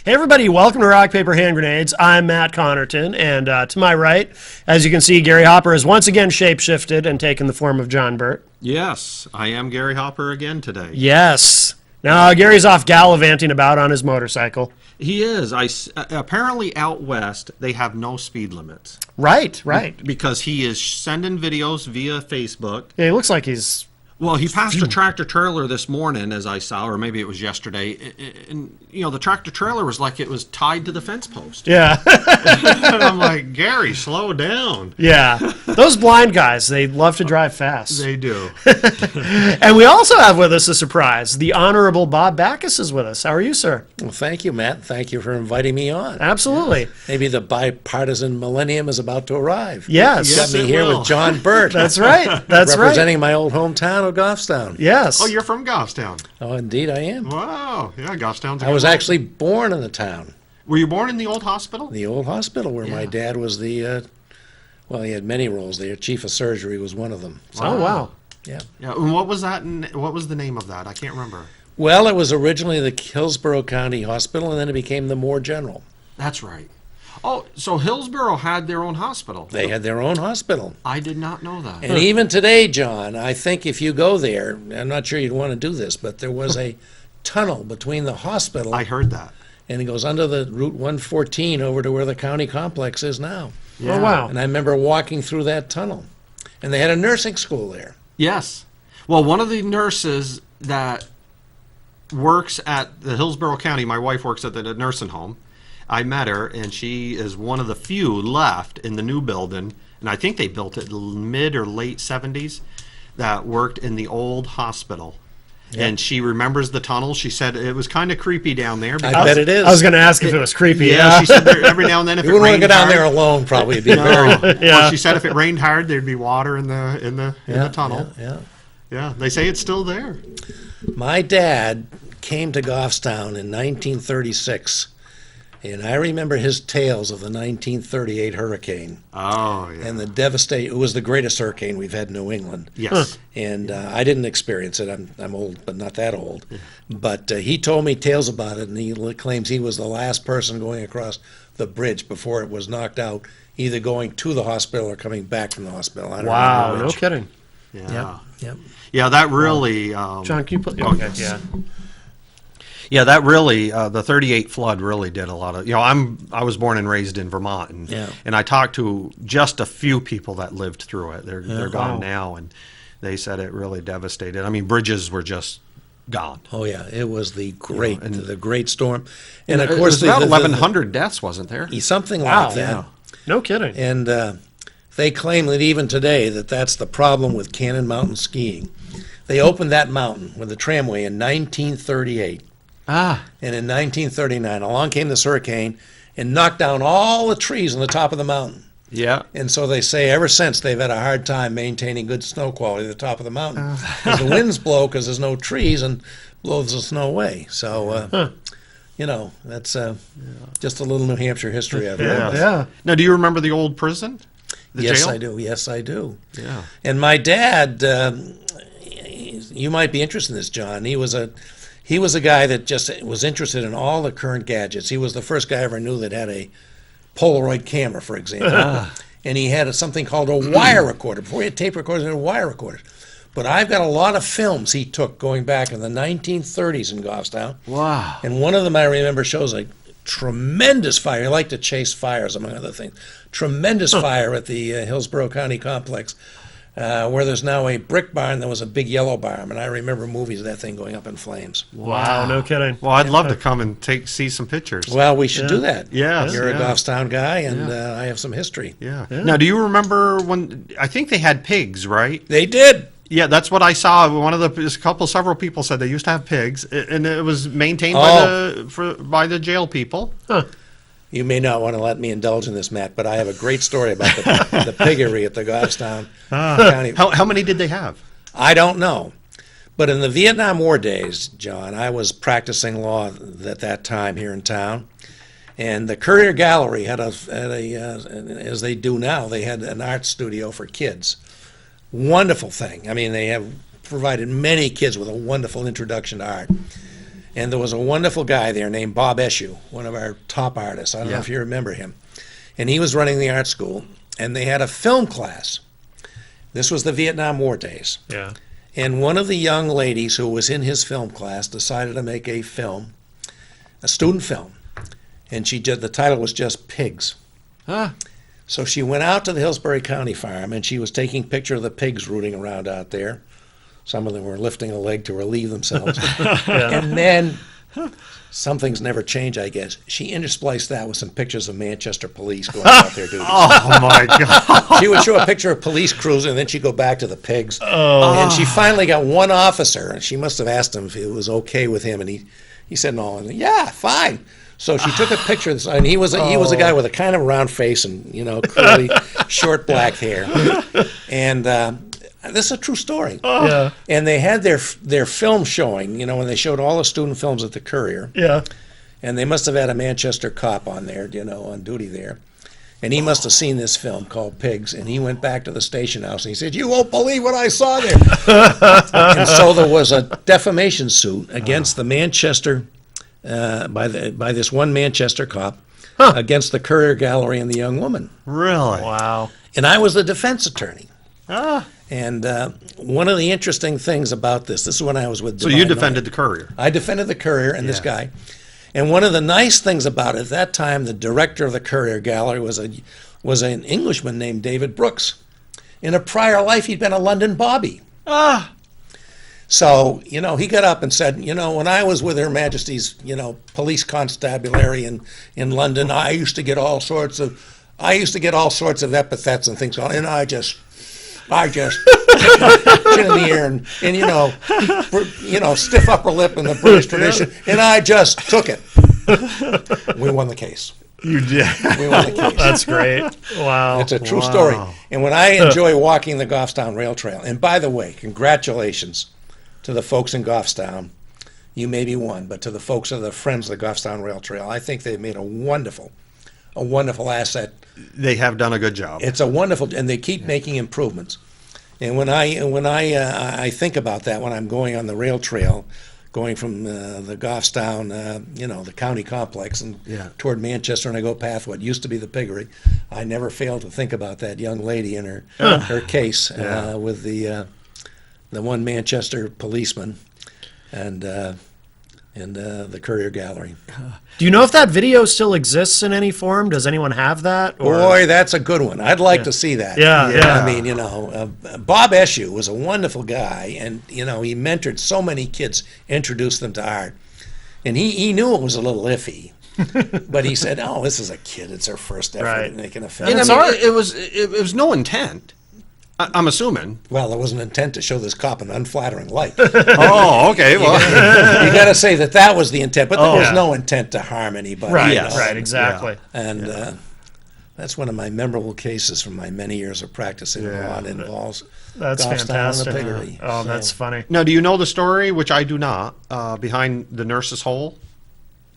Hey everybody, welcome to Rock, Paper, Hand Grenades. I'm Matt Connerton, and to my right, as you can see, Gary Hopper has once again shapeshifted and taken the form of John Burt. Yes, I am Gary Hopper again today. Yes. Now, Gary's off gallivanting about on his motorcycle. He is. Apparently out west, they have no speed limits. Right. Because he is sending videos via Facebook. Yeah, he looks like he's... Well, he passed a tractor trailer this morning, as I saw, or maybe it was yesterday. And, the tractor trailer was like it was tied to the fence post. Yeah. And I'm like, Gary, slow down. Yeah. Those blind guys, they love to drive fast. They do. And we also have with us a surprise. The Honorable Bob Backus is with us. How are you, sir? Well, thank you, Matt. Thank you for inviting me on. Absolutely. Maybe the bipartisan millennium is about to arrive. Yes. Got me here with John Burt. That's right. That's representing my old hometown of Goffstown. Yes. Oh, you're from Goffstown. Oh, indeed I am. Wow. Yeah, Goffstown's. I was actually born in the town. Were you born in the old hospital? The old hospital where my dad was the, he had many roles there. Chief of surgery was one of them. So, oh, wow. Yeah. Yeah. And what was that? What was the name of that? I can't remember. Well, it was originally the Hillsborough County Hospital, and then it became the Moore General. That's right. Oh, so Hillsborough had their own hospital. They had their own hospital. I did not know that. And even today, John, I think if you go there, I'm not sure you'd want to do this, but there was a tunnel between the hospital. I heard that. And it goes under the Route 114 over to where the county complex is now. Yeah. Oh, wow. And I remember walking through that tunnel. And they had a nursing school there. Yes. Well, one of the nurses that works at the Hillsborough County, my wife works at the nursing home. I met her, and she is one of the few left in the new building, and I think they built it mid or late 70s, that worked in the old hospital. Yeah. And she remembers the tunnel. She said it was kind of creepy down there. I bet it is. I was going to ask if it was creepy. Yeah, she said every now and then if you it rained wouldn't want to go down hard, there alone, probably. It'd be Well, she said if it rained hard, there'd be water in the tunnel. Yeah. They say it's still there. My dad came to Goffstown in 1936. And I remember his tales of the 1938 hurricane. Oh, yeah. And it was the greatest hurricane we've had in New England. Yes. And I didn't experience it. I'm old, but not that old. Yeah. But he told me tales about it, and he claims he was the last person going across the bridge before it was knocked out, either going to the hospital or coming back from the hospital. I don't wow, know no kidding. Yeah. Yep. Yeah, that really... John, can you put... Oh, yes. Yeah. Yeah, that really, the 38 flood really did a lot of, I was born and raised in Vermont, and I talked to just a few people that lived through it. They're gone now, and they said it really devastated. I mean, bridges were just gone. Oh, yeah, it was the great storm. And of course, there was about 1,100 deaths, wasn't there? Something like that. Yeah. No kidding. And they claim that even today that's the problem with Cannon Mountain skiing. They opened that mountain with the tramway in 1938. And in 1939, along came this hurricane and knocked down all the trees on the top of the mountain. Yeah. And so they say ever since they've had a hard time maintaining good snow quality at the top of the mountain. Because the winds blow because there's no trees and blows the snow away. So, that's just a little New Hampshire history I've learned. Yeah. Now, do you remember the old prison? Yes, jail? I do. Yes, I do. Yeah. And my dad, you might be interested in this, John. He was a guy that just was interested in all the current gadgets. He was the first guy I ever knew that had a Polaroid camera, for example. And he had something called a wire recorder. Before he had tape recorders, he had wire recorders. But I've got a lot of films he took going back in the 1930s in Goffstown. Wow. And one of them I remember shows a tremendous fire. He liked to chase fires, among other things. Tremendous fire at the Hillsborough County complex. Where there's now a brick barn, there was a big yellow barn, and I remember movies of that thing going up in flames. Wow, no kidding. Well, I'd love to come and see some pictures. Well, we should do that. Yes, You're a Goffstown guy, and I have some history. Yeah. Now, do you remember when, I think they had pigs, right? They did. Yeah, that's what I saw. Several people said they used to have pigs, and it was maintained by the jail people. Huh. You may not want to let me indulge in this, Matt, but I have a great story about the piggery at the Goffstown County. How many did they have? I don't know. But in the Vietnam War days, John, I was practicing law at that time here in town. And the Courier Gallery had as they do now, they had an art studio for kids. Wonderful thing. I mean, they have provided many kids with a wonderful introduction to art. And there was a wonderful guy there named Bob Eshu, one of our top artists. I don't know Yeah. if you remember him. And he was running the art school, and they had a film class. This was the Vietnam War days. Yeah. And one of the young ladies who was in his film class decided to make a film, a student film. And the title was just Pigs. Ah. So she went out to the Hillsbury County farm, and she was taking picture of the pigs rooting around out there. Some of them were lifting a leg to relieve themselves. And then, some things never change, I guess. She interspliced that with some pictures of Manchester police going about their duties. Oh my God. She would show a picture of police cruising, and then she'd go back to the pigs. And she finally got one officer, and she must have asked him if it was okay with him, and he said no. And yeah, fine. So she took a picture, and he was a guy with a kind of round face and curly, short black hair, and this is a true story. Yeah. And they had their film showing, when they showed all the student films at the Courier, Yeah. and they must have had a Manchester cop on there, on duty there. And he must have seen this film called Pigs, and he went back to the station house and he said, "You won't believe what I saw there." And so there was a defamation suit against the Manchester, by this one Manchester cop, against the Courier Gallery and the young woman. Really? Wow. And I was the defense attorney. Ah. And one of the interesting things about this is when I was with So Divine you Knight. defended the Courier. I defended the Courier and this Yeah. guy. And one of the nice things about it, at that time, the director of the Courier Gallery was an Englishman named David Brooks. In a prior life, he'd been a London bobby. Ah. So, he got up and said, when I was with Her Majesty's, police constabulary in London, I used to get all sorts of epithets and things, and I just chin in the air and stiff upper lip in the British tradition, and I just took it. We won the case. You did. We won the case. That's great. Wow. It's a true Wow. story. And when I enjoy walking the Goffstown Rail Trail, and by the way, congratulations to the folks in Goffstown. You may be one, but to the folks that are the friends of the Goffstown Rail Trail, I think they've made a wonderful asset. They have done a good job. It's a wonderful, and they keep making improvements. And when I think about that, when I'm going on the rail trail, going from the Goffstown, the county complex, and Yeah. toward Manchester, and I go past what used to be the piggery, I never fail to think about that young lady and her case Yeah. with the one Manchester policeman and the Courier Gallery. Do you know if that video still exists in any form? Does anyone have that? Or? Boy, that's a good one. I'd like to see that. Yeah, yeah. I mean, Bob Eshu was a wonderful guy, and he mentored so many kids, introduced them to art, and he knew it was a little iffy, but he said, "Oh, this is a kid; it's her first effort Right. at making a and film." I it's mean, art. it was no intent. I'm assuming. Well, there was an intent to show this cop an unflattering light. Oh, okay. Well, You got to say that was the intent, but there was yeah. no intent to harm anybody. Right, Yes. right, exactly. And that's one of my memorable cases from my many years of practicing law, and involves That's Goffstown and the fantastic. piggery. Oh, So- that's funny. now, do you know the story, which I do not, behind the nurse's hole?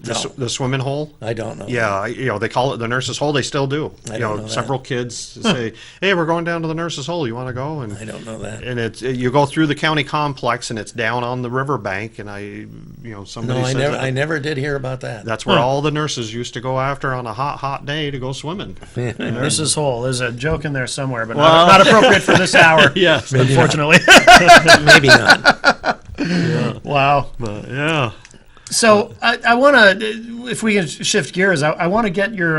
No. The swimming hole? I don't know. Yeah, they call it the nurse's hole. They still do. I don't know that. Several kids say, "Hey, we're going down to the nurse's hole. You want to go?" And I don't know that. and you go through the county complex, and it's down on the riverbank. And somebody No, says that I never did hear about that. that's where all the nurses used to go after on a hot day to go swimming. Nurse's Hole. There's a joke in there somewhere, but Well- not appropriate for this hour. Yes, Unfortunately. Maybe not. Wow. but yeah. So I want to, if we can shift gears, I want to get your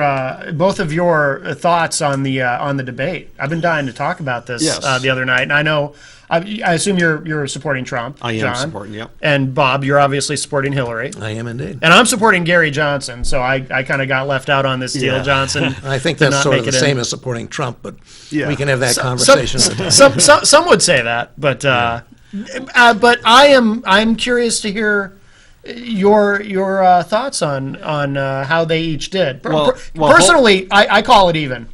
both of your thoughts on the debate. I've been dying to talk about this Yes. the other night, and I know I assume you're supporting Trump. I am John. supporting, yep. And Bob, you're obviously supporting Hillary. I am indeed. And I'm supporting Gary Johnson, so I kind of got left out on this deal. Yeah. Johnson. I think did that's not sort of make the it in. same as supporting Trump, but Yeah. we can have that Some, conversation. some would say that, but I'm curious to hear your thoughts on how they each did. Well, Personally, I call it even.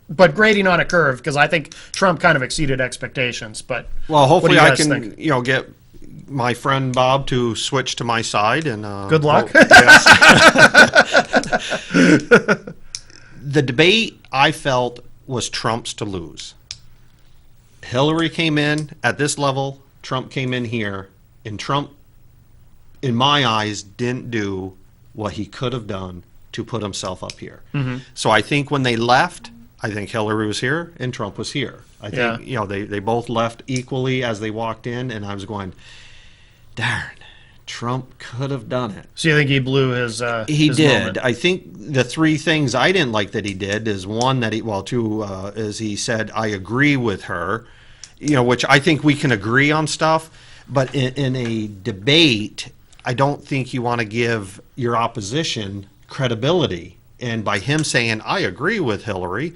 But grading on a curve because I think Trump kind of exceeded expectations. But Well, what do hopefully you I guys can think? get my friend Bob to switch to my side and Good luck. vote yes. The debate I felt was Trump's to lose. Hillary came in at this level, Trump came in here, and Trump in my eyes, didn't do what he could have done to put himself up here. So I think when they left, I think Hillary was here and Trump was here. I think, they both left equally as they walked in, and I was going, darn, Trump could have done it. So you think he blew his He his did. moment? I think the three things I didn't like that he did is one that two is he said, I agree with her, which I think we can agree on stuff, but in a debate, I don't think you want to give your opposition credibility. And by him saying, I agree with Hillary,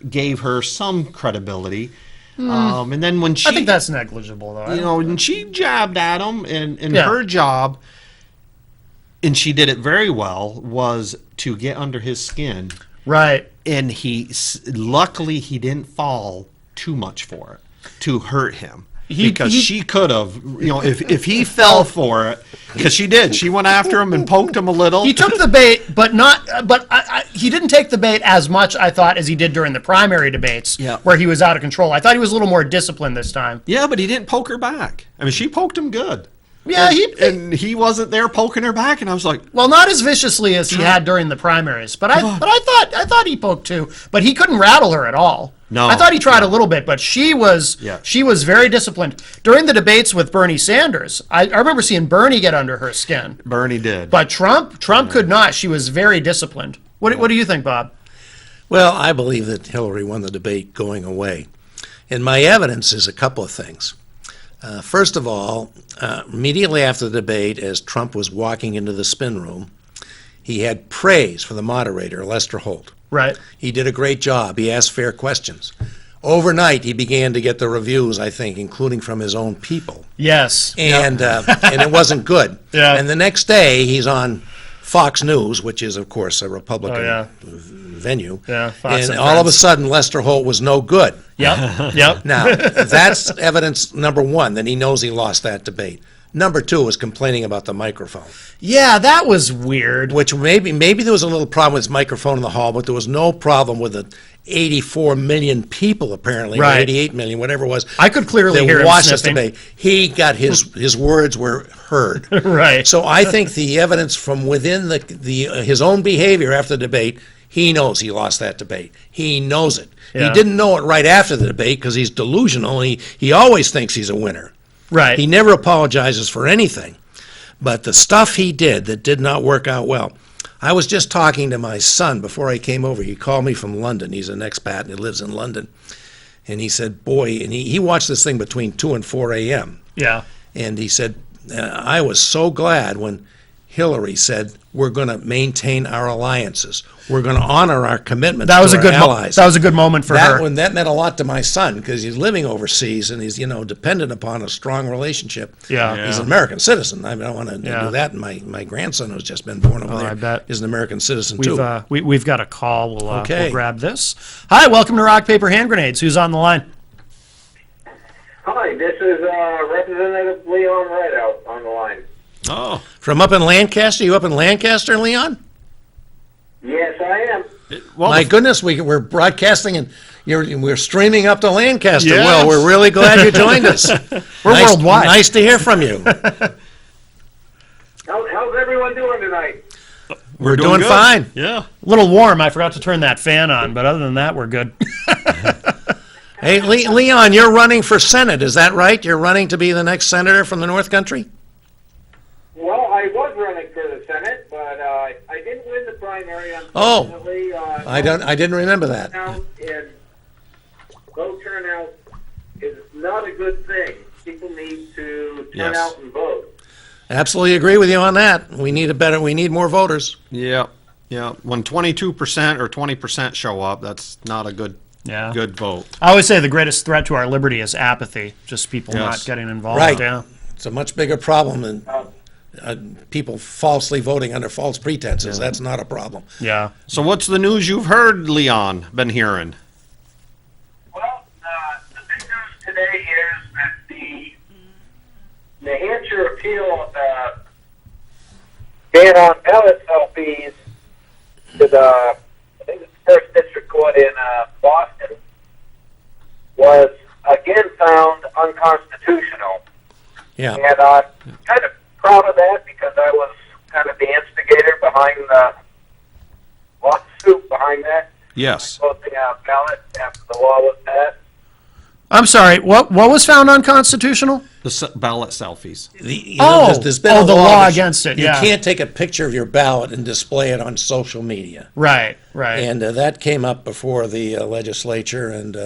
gave her some credibility. And then when she, I think that's negligible, though. and she jabbed at him, and Yeah. her job, and she did it very well, was to get under his skin. Right. And luckily he didn't fall too much for it to hurt him. Because she could have, if he fell for it, because she did. She went after him and poked him a little. He took the bait, but he didn't take the bait as much, I thought, as he did during the primary debates, where he was out of control. I thought he was a little more disciplined this time. Yeah, but he didn't poke her back. I mean, she poked him good. Yeah, and he wasn't there poking her back, and I was like, well, not as viciously as he had during the primaries, but I thought he poked too, but he couldn't rattle her at all. No, I thought he tried a little bit, but she was very disciplined during the debates with Bernie Sanders. I remember seeing Bernie get under her skin. Bernie did, but Trump could not. She was very disciplined. What do you think, Bob? Well, I believe that Hillary won the debate going away, and my evidence is a couple of things. First of all, immediately after the debate, as Trump was walking into the spin room, he had praise for the moderator, Lester Holt. Right. He did a great job. He asked fair questions. Overnight, he began to get the reviews, I think, including from his own people. Yes. And and it wasn't good. Yeah. And the next day, he's on Fox News, which is, of course, a Republican venue. Yeah, Fox and all of a sudden, Lester Holt was no good. Yep. Now, that's evidence number one, that he knows he lost that debate. Number two was complaining about the microphone. Yeah, that was weird. Which maybe there was a little problem with his microphone in the hall, but there was no problem with the 84 million people, apparently, or 88 million, whatever it was. I could clearly hear him watched this sniffing. debate. He got his words were heard. Right. So I think the evidence from within his own behavior after the debate, he knows he lost that debate. He knows it. Yeah. He didn't know it right after the debate because he's delusional. And he always thinks he's a winner. Right. He never apologizes for anything. But the stuff he did that did not work out well. I was just talking to my son before I came over. He called me from London. He's an expat and he lives in London. And he said, boy, and he watched this thing between 2 and 4 a.m. Yeah. And he said, I was so glad when Hillary said, we're going to maintain our alliances. We're going to honor our commitments to our allies. That was a good moment for her. That meant a lot to my son because he's living overseas and he's, dependent upon a strong relationship. Yeah. He's an American citizen. I don't want to do that. And my grandson, who's just been born over there, I bet. is an American citizen too. We've got a call. We'll grab this. Hi, welcome to Rock, Paper, Hand Grenades. Who's on the line? Hi, this is Representative Leon Rideout on the line. oh, From up in Lancaster? You up in Lancaster, Leon? Yes, I am. well, My goodness, we're broadcasting and we're streaming up to Lancaster. Yes. Well, we're really glad you joined us. We're worldwide. Nice to hear from you. How's everyone doing tonight? We're doing good. fine. Yeah. A little warm. I forgot to turn that fan on, but other than that, we're good. Hey, Leon, you're running for Senate. Is that right? You're running to be the next senator from the North Country? Well, I was running for the Senate, but I didn't win the primary, Oh. unfortunately. I didn't remember that. And vote turnout is not a good thing. People need to turn Yes. out and vote. Absolutely agree with you on that. We need more voters. Yeah. When 22% or 20% show up, that's not a good vote. I always say the greatest threat to our liberty is apathy, just people Yes. not getting involved. Right. Yeah. It's a much bigger problem than people falsely voting under false pretenses. That's not a problem. Yeah. So what's the news you've heard, Leon, been hearing? Well, the big news today is that the New Hampshire appeal of the ban on ballot selfies to the, I think it's the first district court in Boston, was again found unconstitutional. Yeah. And I'm kind of proud of that behind the lawsuit behind that. Yes. Posting out ballot after the law was passed. I'm sorry. What was found unconstitutional? The ballot selfies. There's been a the law that against it, You yeah. can't take a picture of your ballot and display it on social media. Right. And that came up before the legislature, and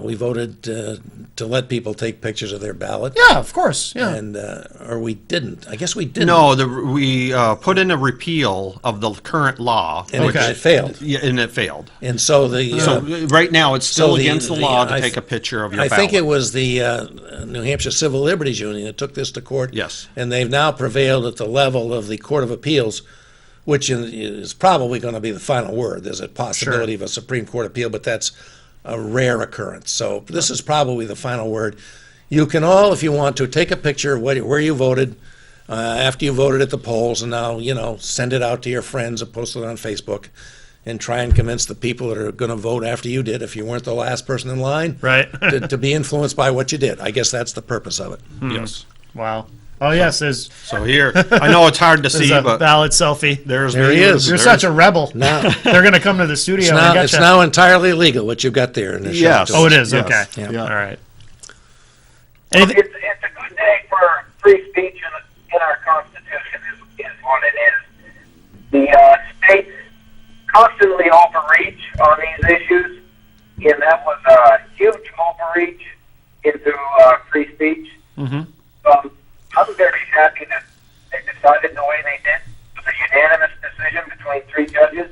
we voted to let people take pictures of their ballot. Yeah, of course. Yeah. And or we didn't. I guess we didn't. No, we put in a repeal of the current law. And Okay. it failed. Yeah, and it failed. And so the So right now, it's still so the- against the the- law to I take th- a picture of your I ballot. think it was the New Hampshire Civil Liberties Union that took this to court. Yes. And they've now prevailed at the level of the Court of Appeals, which is probably going to be the final word. There's a possibility of a Supreme Court appeal, but that's a rare occurrence. So this is probably the final word. You can all, if you want to, take a picture of where you voted after you voted at the polls, and now, send it out to your friends or post it on Facebook and try and convince the people that are going to vote after you did, if you weren't the last person in line, Right. to be influenced by what you did. I guess that's the purpose of it. Yes. Wow. Oh, yes. There's So here, I know it's hard to see, a but ballot selfie. there's There me. he is. You're There's- such a rebel. Now, They're going to come to the studio and get it's you. now entirely legal what you've got there in the show. Yes. Oh, it is? Yes. Okay. Yeah. Yeah. All right. It's Anything? a good day for free speech in our Constitution is what it is. The states constantly overreach on these issues, and that was a huge overreach into free speech. Mm-hmm. I'm very happy that they decided the way they did. It was a unanimous decision between 3 judges,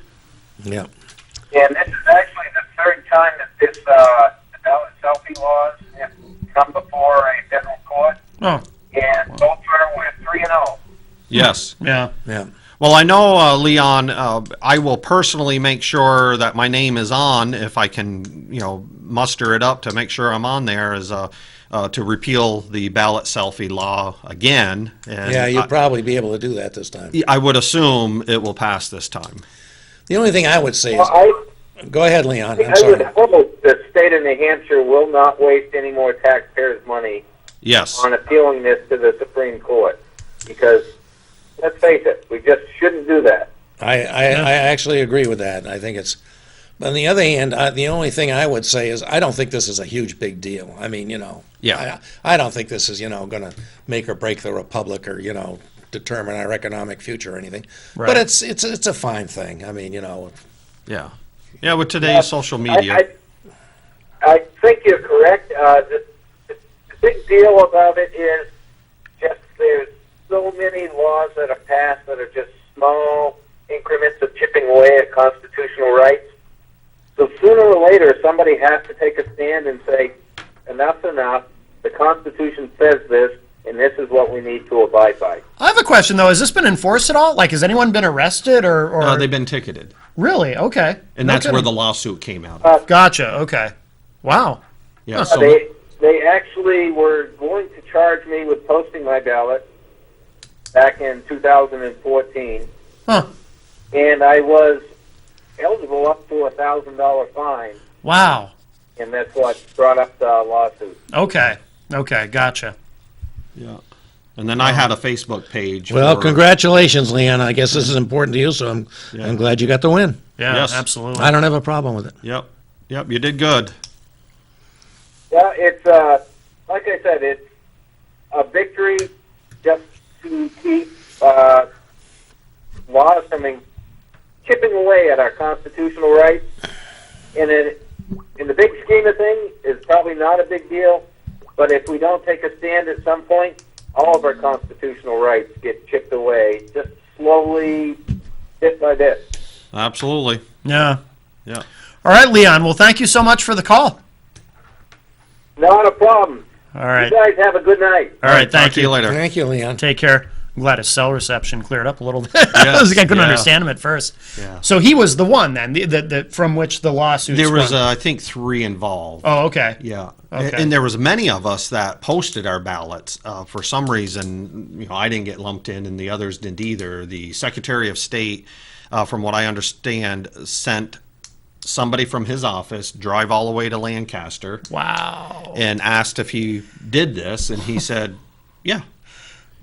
Yeah. and this is actually the 3rd time that this the ballot selfie laws have come before a federal court, Oh, and both were 3-0. Yes. yeah. Yeah. Well, I know, Leon, I will personally make sure that my name is on if I can, muster it up to make sure I'm on there as to repeal the ballot selfie law again. And Yeah, you'll probably be able to do that this time. I would assume it will pass this time. The only thing I would say is, Well, go ahead, Leon. I'm I would sorry. hope the state of New Hampshire will not waste any more taxpayers' money Yes. on appealing this to the Supreme Court, because let's face it, we just shouldn't do that. I actually agree with that. I think it's. On the other hand, the only thing I would say is I don't think this is a huge big deal. I mean, Yeah. I don't think this is, going to make or break the republic or, determine our economic future or anything. Right. But it's a fine thing. I mean, Yeah. Yeah, with today's social media. I think you're correct. The big deal about it is just there's so many laws that are passed that are just small increments of chipping away at constitutional rights. So sooner or later, somebody has to take a stand and say, enough's enough. The Constitution says this, and this is what we need to abide by. I have a question, though. Has this been enforced at all? Like, has anyone been arrested or They've been ticketed. really? Okay. And No that's where kidding. the lawsuit came out of. Gotcha. Okay. Wow. Yeah. So They actually were going to charge me with posting my ballot back in 2014, Huh. and I was eligible up to a $1,000 fine, Wow. and that's what brought up the lawsuit. Okay. Okay. Gotcha. yeah. And then I had a Facebook page. well, for- congratulations, Leon. I guess this is important to you, so I'm glad you got the win. Yeah. Yes. Absolutely. I don't have a problem with it. Yep. Yep. You did good. Yeah, it's like I said, it's a victory just to keep laws from chipping away at our constitutional rights. And in the big scheme of things, it's probably not a big deal. But if we don't take a stand at some point, all of our constitutional rights get chipped away, just slowly, bit by bit. Absolutely. Yeah. Yeah. All right, Leon. Well, thank you so much for the call. Not a problem. All right. You guys have a good night. All right. Talk Thank to you later. Thank you, Leon. Take care. I'm glad his cell reception cleared up a little bit. I couldn't yeah. understand him at first. Yeah. So he was the one then, the from which the lawsuit. There was, sprung. I think, 3 involved. Oh, okay. Yeah, Okay. and there was many of us that posted our ballots. For some reason, I didn't get lumped in, and the others didn't either. The Secretary of State, from what I understand, sent somebody from his office drive all the way to Lancaster Wow. and asked if he did this, and he said, "Yeah."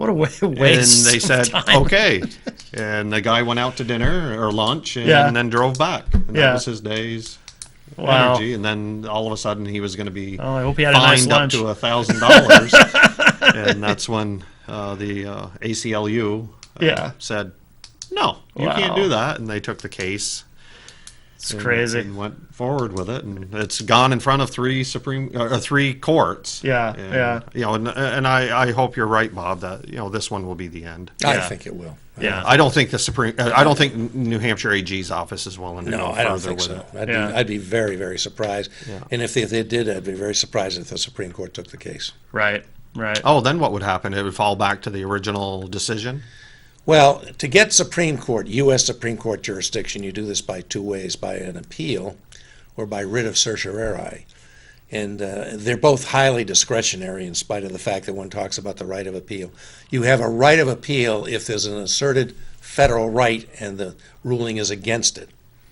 What a waste. And they of said, time. okay. And the guy went out to dinner or lunch and Yeah. then drove back. And Yeah. that was his day's Wow. energy. And then all of a sudden he was going to be Oh, I hope he had a nice fined up lunch. to $1,000. And that's when the ACLU Yeah. said, no, you Wow. can't do that. And they took the case. It's crazy. And went forward with it, and it's gone in front of three courts. Yeah, and, yeah. You know, and I hope you're right, Bob. That this one will be the end. I Yeah. think it will. Yeah. I don't think I don't think New Hampshire AG's office is willing to No, go I don't further think with so. it. I'd be very, very surprised. Yeah. And if they did, I'd be very surprised if the Supreme Court took the case. Right. Oh, then what would happen? It would fall back to the original decision. Well, to get Supreme Court, U.S. Supreme Court jurisdiction, you do this by two ways, by an appeal or by writ of certiorari. And they're both highly discretionary in spite of the fact that one talks about the right of appeal. You have a right of appeal if there's an asserted federal right and the ruling is against it.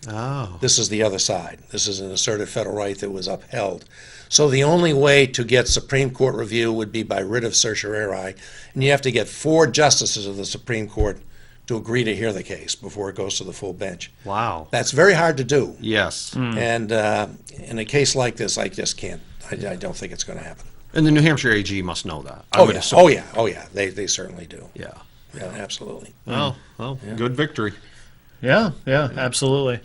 Oh. This is the other side. This is an asserted federal right that was upheld. So the only way to get Supreme Court review would be by writ of certiorari, and you have to get 4 justices of the Supreme Court to agree to hear the case before it goes to the full bench. Wow. That's very hard to do. Yes. And in a case like this, I just can't. I don't think it's going to happen. And the New Hampshire AG must know that. I would assume. Oh yeah. They certainly do. Yeah. Yeah, absolutely. Well, good victory. Yeah, absolutely.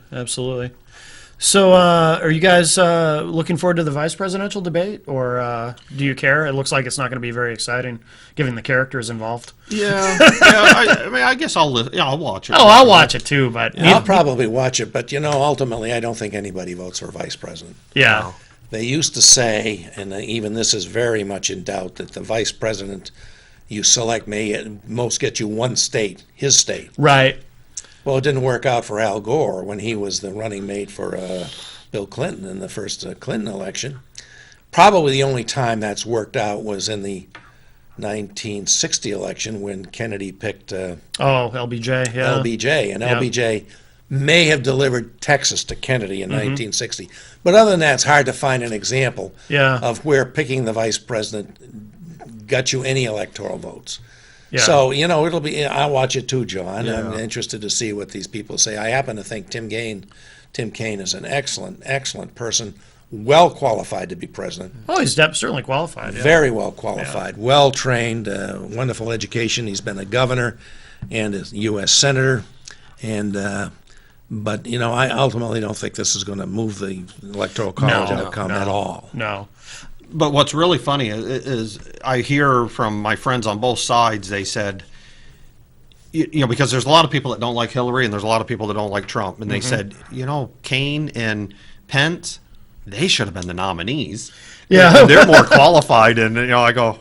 So, are you guys looking forward to the vice presidential debate, or do you care? It looks like it's not going to be very exciting, given the characters involved. Yeah. I mean, I guess I'll watch it. Oh, I'll watch it too, but I'll probably watch it, but ultimately, I don't think anybody votes for vice president. yeah, They used to say, and even this is very much in doubt, that the vice president you select may at most get you one state, his state. right. Well, it didn't work out for Al Gore when he was the running mate for Bill Clinton in the first Clinton election. Probably the only time that's worked out was in the 1960 election when Kennedy picked LBJ, yeah. LBJ, and Yeah. LBJ may have delivered Texas to Kennedy in 1960. But other than that, it's hard to find an example Yeah. of where picking the vice president got you any electoral votes. Yeah. So, it'll be, I'll watch it too, John. Yeah. I'm interested to see what these people say. I happen to think Tim Kaine is an excellent person, well qualified to be president. Oh, he's certainly qualified. Yeah. Very well qualified, well trained, wonderful education. He's been a governor and a U.S. senator. But, I ultimately don't think this is going to move the electoral college outcome at all. No. But what's really funny is I hear from my friends on both sides, they said, because there's a lot of people that don't like Hillary and there's a lot of people that don't like Trump. And they said, Kaine and Pence, they should have been the nominees. Yeah. And they're more qualified. And, I go,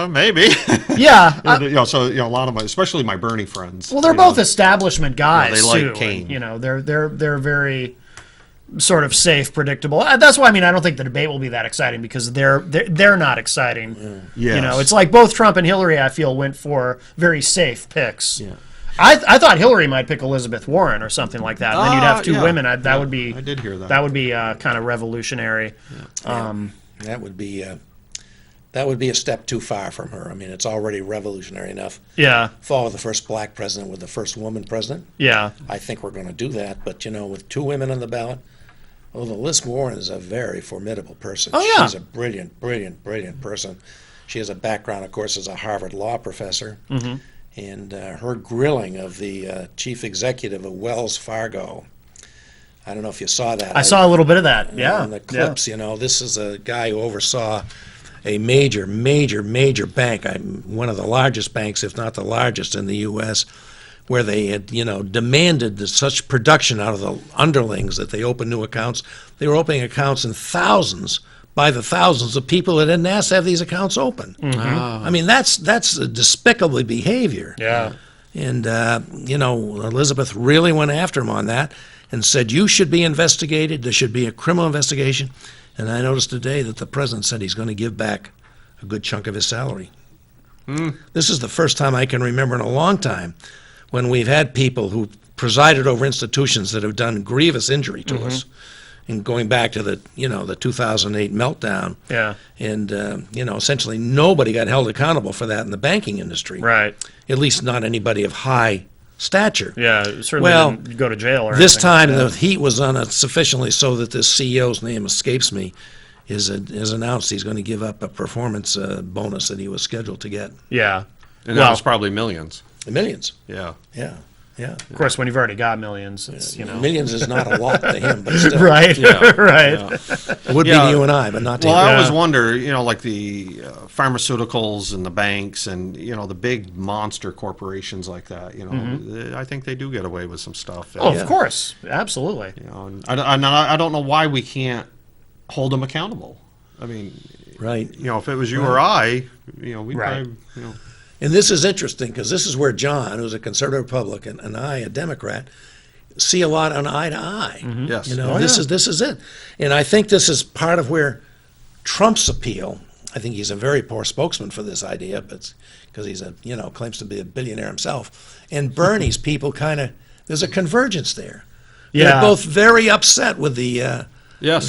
maybe. Yeah. So a lot of especially my Bernie friends. Well, they're both establishment guys, they like too. Kaine. And, they're very sort of safe, predictable. That's why I don't think the debate will be that exciting because they're not exciting. Yes. It's like both Trump and Hillary, I feel, went for very safe picks. Yeah. I thought Hillary might pick Elizabeth Warren or something like that. And then you'd have two women. That would be. I did hear that. That would be kind of revolutionary. That would be a step too far from her. It's already revolutionary enough. Yeah. Follow the first black president with the first woman president. Yeah. I think we're going to do that. But, with 2 women on the ballot, Liz Warren is a very formidable person. Oh, yeah. She's a brilliant person. She has a background, of course, as a Harvard law professor. Mm-hmm. And her grilling of the chief executive of Wells Fargo, I don't know if you saw that. I saw a little bit of that. Yeah. In the clips, this is a guy who oversaw a major bank, one of the largest banks, if not the largest in the U.S., where they had, demanded such production out of the underlings that they opened new accounts. They were opening accounts in thousands by the thousands of people that didn't ask to have these accounts open. Mm-hmm. That's a despicable behavior. Yeah. And, Elizabeth really went after him on that and said, you should be investigated. There should be a criminal investigation. And I noticed today that the president said he's going to give back a good chunk of his salary. This is the first time I can remember in a long time when we've had people who presided over institutions that have done grievous injury to us, and going back to the 2008 meltdown. Yeah. And essentially nobody got held accountable for that in the banking industry. Right. At least not anybody of high stature. Yeah. Certainly Well, didn't go to jail or This anything. time Yeah. the heat was on it sufficiently so that this CEO's name escapes me. Is announced he's going to give up a performance bonus that he was scheduled to get. Yeah. And Well- that was probably millions. Millions. Yeah. Yeah. Yeah. Of course, when you've already got millions, it's, Millions is not a lot to him, but still. Right. Yeah. Right. Yeah. It would be Yeah. to you and I, but not to Well, him. I always Yeah. wonder, like the pharmaceuticals and the banks and, the big monster corporations like that, I think they do get away with some stuff. Oh, Yeah. of course. Absolutely. And I don't know why we can't hold them accountable. I mean, Right. if it was you or I, we'd Right. probably, And this is interesting because this is where John, who's a conservative Republican, and I, a Democrat, see a lot on eye to eye. yes. This is it. And I think this is part of where Trump's appeal. I think he's a very poor spokesman for this idea, but because he's claims to be a billionaire himself. And Bernie's people there's a convergence there. Yeah. They're both very upset with the Yes.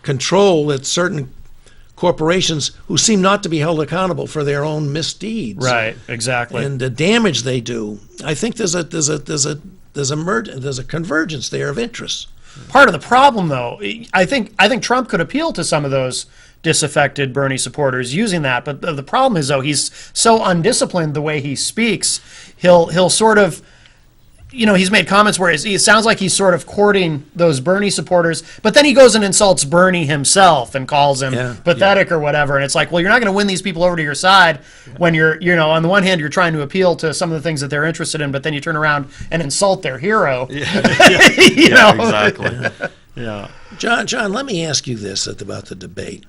control that certain corporations who seem not to be held accountable for their own misdeeds Right. Exactly. and the damage they do. I think there's a convergence there of interests. Part of the problem, though, I think Trump could appeal to some of those disaffected Bernie supporters using that. But the problem is, though, he's so undisciplined the way he speaks. He'll sort of, he's made comments where it sounds like he's sort of courting those Bernie supporters, but then he goes and insults Bernie himself and calls him pathetic or whatever. And it's like, well, you're not going to win these people over to your side when you're, on the one hand, you're trying to appeal to some of the things that they're interested in, but then you turn around and insult their hero. Exactly. Yeah. John, let me ask you this about the debate.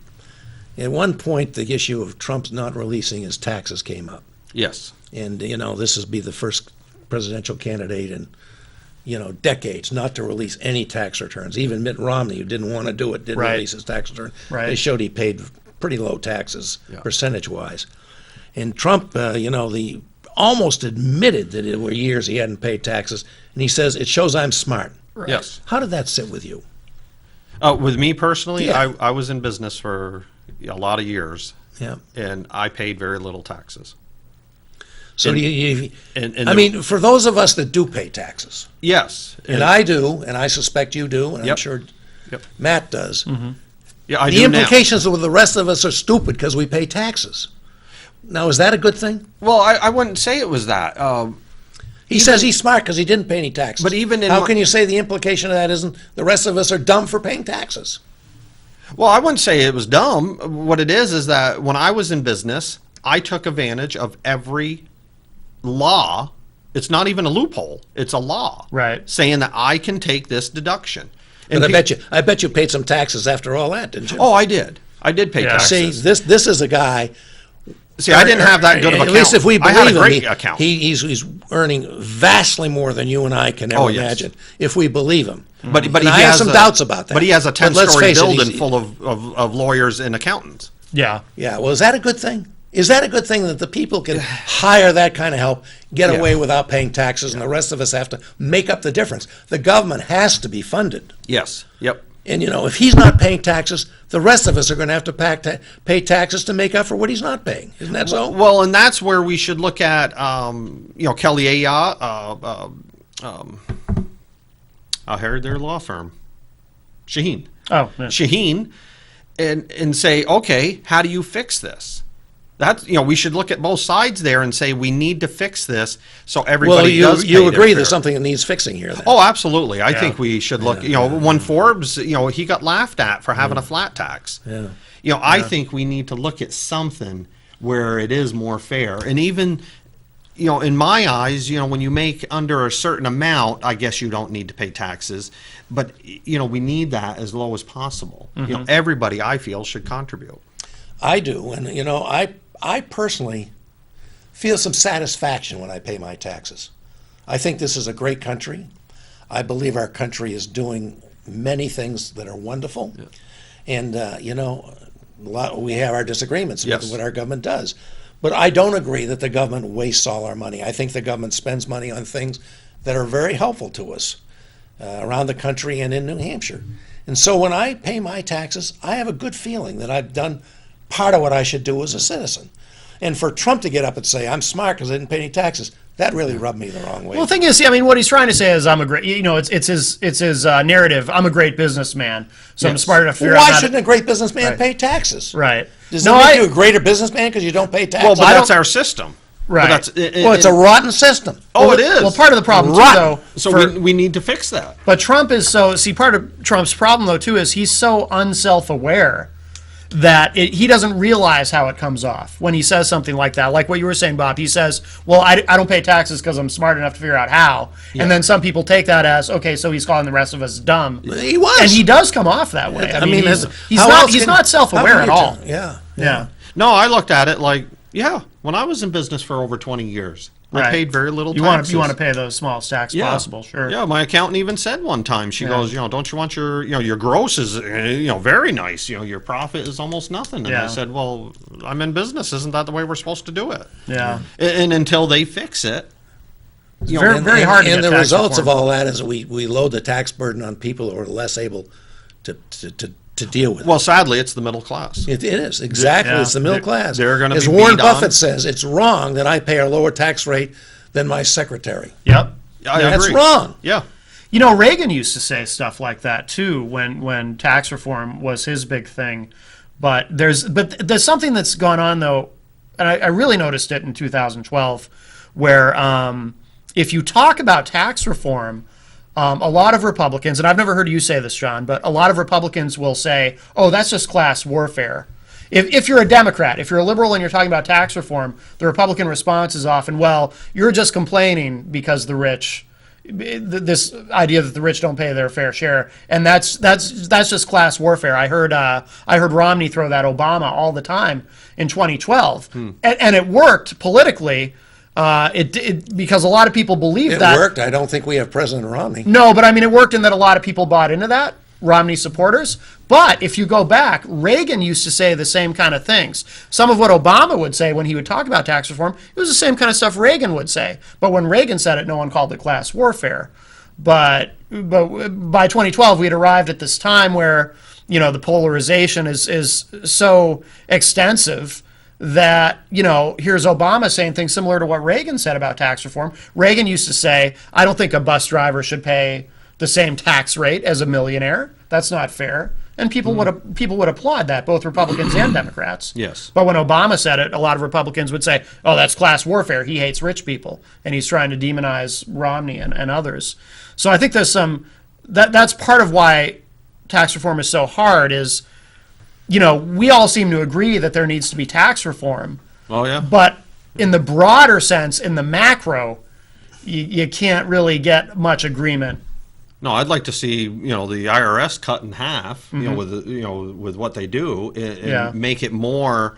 At one point, the issue of Trump not releasing his taxes came up. Yes. And, this would be the first presidential candidate in, decades not to release any tax returns. Even Mitt Romney, who didn't want to do it, didn't Right. release his tax return. Right. They showed he paid pretty low taxes, Yeah. percentage-wise. And Trump, he almost admitted that there were years he hadn't paid taxes. And he says, it shows I'm smart. Yes. How did that sit with you? With me personally, Yeah. I was in business for a lot of years, Yeah. and I paid very little taxes. So And- do you And I mean, for those of us that do pay taxes, yes, and I do, and I suspect you do, and I'm Yep. sure Yep. Matt does, yeah, I the do now. implications of the rest of us are stupid because we pay taxes. Now, is that a good thing? Well, I wouldn't say it was that. He says he's smart because he didn't pay any taxes. But even in How my- can you say the implication of that isn't the rest of us are dumb for paying taxes? Well, I wouldn't say it was dumb. What it is that when I was in business, I took advantage of every law. It's not even a loophole; it's a law, Right. saying that I can take this deduction. But And I bet you paid some taxes after all that, didn't you? Oh, I did. I did pay Yeah. taxes. See, this is a guy. See, I didn't have that good of At account. least if we I believe had a him, great account. he's earning vastly more than you and I can ever Oh, yes. imagine. If we believe him, but And he I have has some a- doubts about that. But he has a But let's 10-story face it, building he's- full of lawyers and accountants. Yeah. Yeah, well, is that a good thing? Is that a good thing that the people can hire that kind of help, get Yeah. away without paying taxes, and the rest of us have to make up the difference? The government has to be funded. Yes. Yep. And, if he's not paying taxes, the rest of us are going to have to pay taxes to make up for what he's not paying. Isn't that so? Well, and that's where we should look at, Kelly Ayotte, I heard their law firm, Shaheen. Oh, yeah. Shaheen, and say, okay, how do you fix this? That's we should look at both sides there and say we need to fix this so everybody Well, does. you pay their agree fair. there's something that needs fixing here, then? Oh, absolutely. I Yeah. think we should look. When Forbes, he got laughed at for having a flat tax. Yeah. I think we need to look at something where it is more fair, and even. In my eyes, when you make under a certain amount, I guess you don't need to pay taxes. But, we need that as low as possible. Everybody, I feel, should contribute. I do, and I personally feel some satisfaction when I pay my taxes. I think this is a great country. I believe our country is doing many things that are wonderful, and we have our disagreements Yes. with what our government does. But I don't agree that the government wastes all our money. I think the government spends money on things that are very helpful to us around the country and in New Hampshire. And so when I pay my taxes, I have a good feeling that I've done part of what I should do as a citizen. And for Trump to get up and say, I'm smart because I didn't pay any taxes, that really rubbed me the wrong way. Well, the thing is, I mean, what he's trying to say is, I'm a great, it's his narrative. I'm a great businessman, so I'm smart enough to figure Well, out why how shouldn't a great businessman pay taxes? Right. Does that make you a greater businessman because you don't pay Well, taxes? but that's our system. Right. But It's a rotten system. Oh, it is. Well, part of the problem, too, Rotten. though, So we need to fix that. but Trump is part of Trump's problem, though, too, is he's so unself-aware that he doesn't realize how it comes off when he says something like that. Like what you were saying, Bob. He says, well, I don't pay taxes because I'm smart enough to figure out how. Yeah. And then some people take that as, okay, so he's calling the rest of us dumb. He was. And he does come off that way. I mean, he's not self-aware at all. Yeah. No, I looked at it like, when I was in business for over 20 years, I paid very little taxes. You want to pay the smallest tax possible, sure. Yeah, my accountant even said one time, she goes, don't you want your gross is, very nice. Your profit is almost nothing. And I said, well, I'm in business. Isn't that the way we're supposed to do it? Yeah. And until they fix it, very hard to get And the tax results reform. of all that is we load the tax burden on people who are less able to deal with it. Well, sadly, it's the middle class. It is, exactly. Yeah. It's the middle class. They're gonna As be Warren beat on. Buffett says, it's wrong that I pay a lower tax rate than my secretary. Yep. That's agree. wrong. Yeah. Reagan used to say stuff like that too when tax reform was his big thing. But there's something that's gone on though, and I really noticed it in 2012, where if you talk about tax reform, a lot of Republicans, and I've never heard you say this, John, but a lot of Republicans will say, "Oh, that's just class warfare." If you're a Democrat, if you're a liberal and you're talking about tax reform, the Republican response is often, well, you're just complaining because the rich, this idea that the rich don't pay their fair share, and that's just class warfare. I heard Romney throw that Obama all the time in 2012, and it worked politically. Because a lot of people believe that. It worked. I don't think we have President Romney. No, but I mean, it worked in that a lot of people bought into that. Romney supporters. But if you go back, Reagan used to say the same kind of things. Some of what Obama would say when he would talk about tax reform, it was the same kind of stuff Reagan would say. But when Reagan said it, no one called it class warfare. But by 2012, we had arrived at this time where, the polarization is so extensive that, here's Obama saying things similar to what Reagan said about tax reform. Reagan used to say, I don't think a bus driver should pay the same tax rate as a millionaire. That's not fair. And people would applaud that, both Republicans and Democrats. Yes. But when Obama said it, a lot of Republicans would say, oh, that's class warfare. He hates rich people. And he's trying to demonize Romney and others. So I think there's that's part of why tax reform is so hard is, we all seem to agree that there needs to be tax reform. Oh, yeah. But in the broader sense, in the macro, you can't really get much agreement. No, I'd like to see the IRS cut in half, with what they do, and make it more.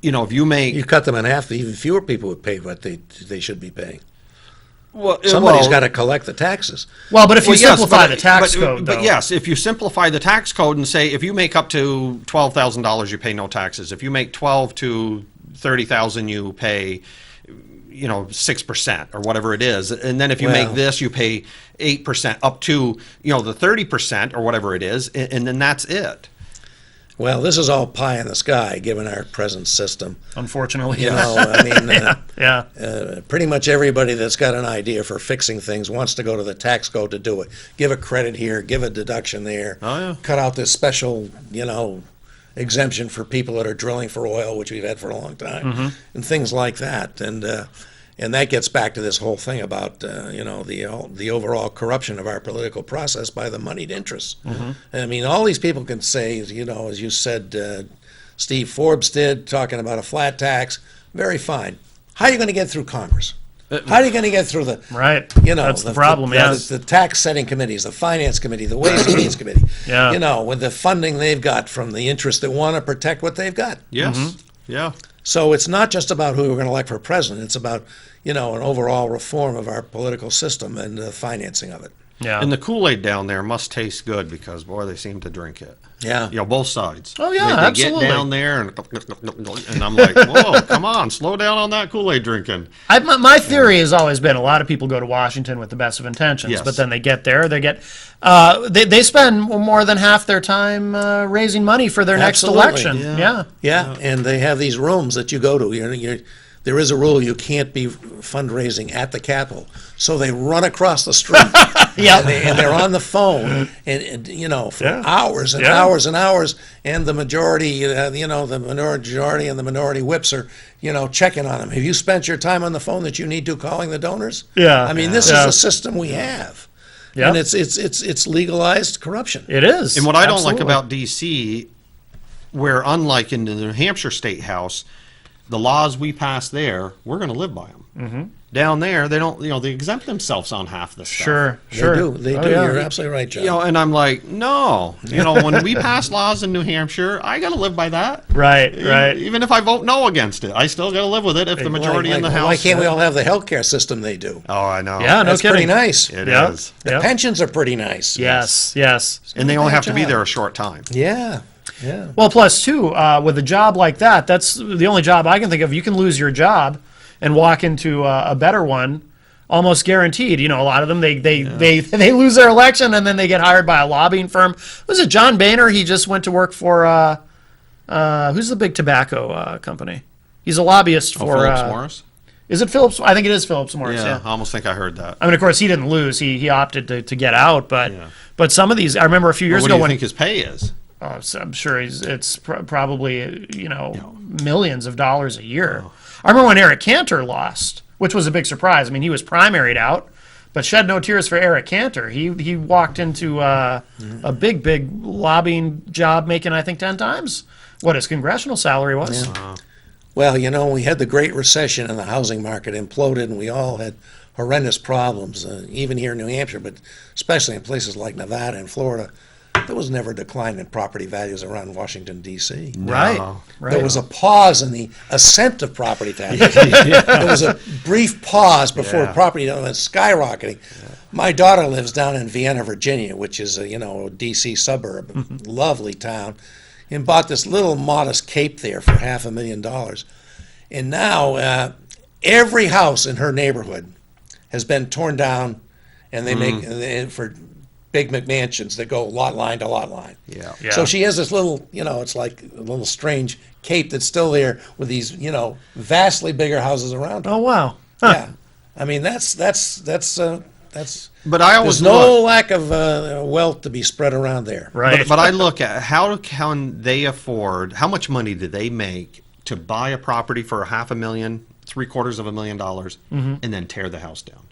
If you cut them in half, even fewer people would pay what they should be paying. Well, somebody's got to collect the taxes. Well, but if you simplify the tax code, though. But yes, if you simplify the tax code and say if you make up to $12,000, you pay no taxes. If you make $12,000 to $30,000, you pay 6% or whatever it is, and then if you make this, you pay 8% up to the 30% or whatever it is, and then that's it. Well, this is all pie in the sky, given our present system. Unfortunately, pretty much everybody that's got an idea for fixing things wants to go to the tax code to do it. Give a credit here, give a deduction there. Oh, yeah. Cut out this special, exemption for people that are drilling for oil, which we've had for a long time, and things like that. And that gets back to this whole thing about the overall corruption of our political process by the moneyed interests. I mean, all these people can say, as you said, Steve Forbes did, talking about a flat tax. Very fine. How are you going to get through Congress? How are you going to get through the That's the problem. The tax setting committees, the finance committee, the ways and means committee. With the funding they've got from the interests that want to protect what they've got. Yes. Yeah. So it's not just about who we're going to elect for president. It's about an overall reform of our political system and the financing of it. Yeah. And the Kool-Aid down there must taste good because, boy, they seem to drink it. Yeah. You know, both sides. Oh, yeah, they absolutely. get down there and I'm like, whoa, come on, slow down on that Kool-Aid drinking. My theory has always been a lot of people go to Washington with the best of intentions, Yes. but then they get there, they spend more than half their time raising money for their next Absolutely. election. Yeah. Yeah, and they have these rooms that you go to. There is a rule you can't be fundraising at the Capitol. So they run across the street. Yep. And they're on the phone, and for Yeah. hours and Yeah. hours and hours. And the majority, the majority and the minority whips are, checking on them. Have you spent your time on the phone that you need to calling the donors? Yeah. I mean, this Yeah. is the system we have. Yeah. And it's legalized corruption. It is. And what I don't like Absolutely. about D.C., where unlike in the New Hampshire State House, the laws we pass there, we're going to live by them. Mm-hmm. Down there, they don't. They exempt themselves on half the stuff. Sure. They Oh, do. yeah. You're absolutely right, John. And I'm like, no. When we pass laws in New Hampshire, I got to live by that. Right. Right. Even if I vote no against it, I still got to live with it if the majority in the House. Why can't we all have the healthcare system they do? Oh, I know. Yeah. No That's kidding. pretty nice. It Yeah. is. The Yeah. pensions are pretty nice. Yes. Yes. And they only have to be job. there a short time. Yeah. Yeah. Well, plus too, with a job like that, that's the only job I can think of. You can lose your job and walk into a better one, almost guaranteed. A lot of them they lose their election and then they get hired by a lobbying firm. Was it John Boehner? He just went to work for who's the big tobacco company? He's a lobbyist for Phillips Morris? Is it Phillips? I think it is Phillips Morris. Yeah, Yeah. I almost think I heard that. I mean, of course, he didn't lose. He opted to get out, but Yeah. but some of these, I remember a few years What do ago you when think his pay is? so I'm sure it's probably millions of dollars a year. I remember when Eric Cantor lost, which was a big surprise. I mean, he was primaried out, but shed no tears for Eric Cantor. He walked into a big lobbying job, making I think 10 times what his congressional salary was. Well, we had the Great Recession and the housing market imploded, and we all had horrendous problems, even here in New Hampshire, but especially in places like Nevada and Florida. There was never a decline in property values around Washington, D.C. Right. There was a pause in the ascent of property taxes. There was a brief pause before Yeah. property went skyrocketing. My daughter lives down in Vienna, Virginia, which is a D.C. suburb, lovely town, and bought this little modest cape there for $500,000. And now every house in her neighborhood has been torn down, and they make for big McMansions that go lot line to lot line. Yeah. Yeah. So she has this little, it's like a little strange cape that's still there with these, vastly bigger houses around her. Oh wow. Huh. Yeah, I mean that's But I always there's no look, lack of wealth to be spread around there. Right. but I look at how can they afford, how much money do they make to buy a property for $500,000, $750,000, and then tear the house down.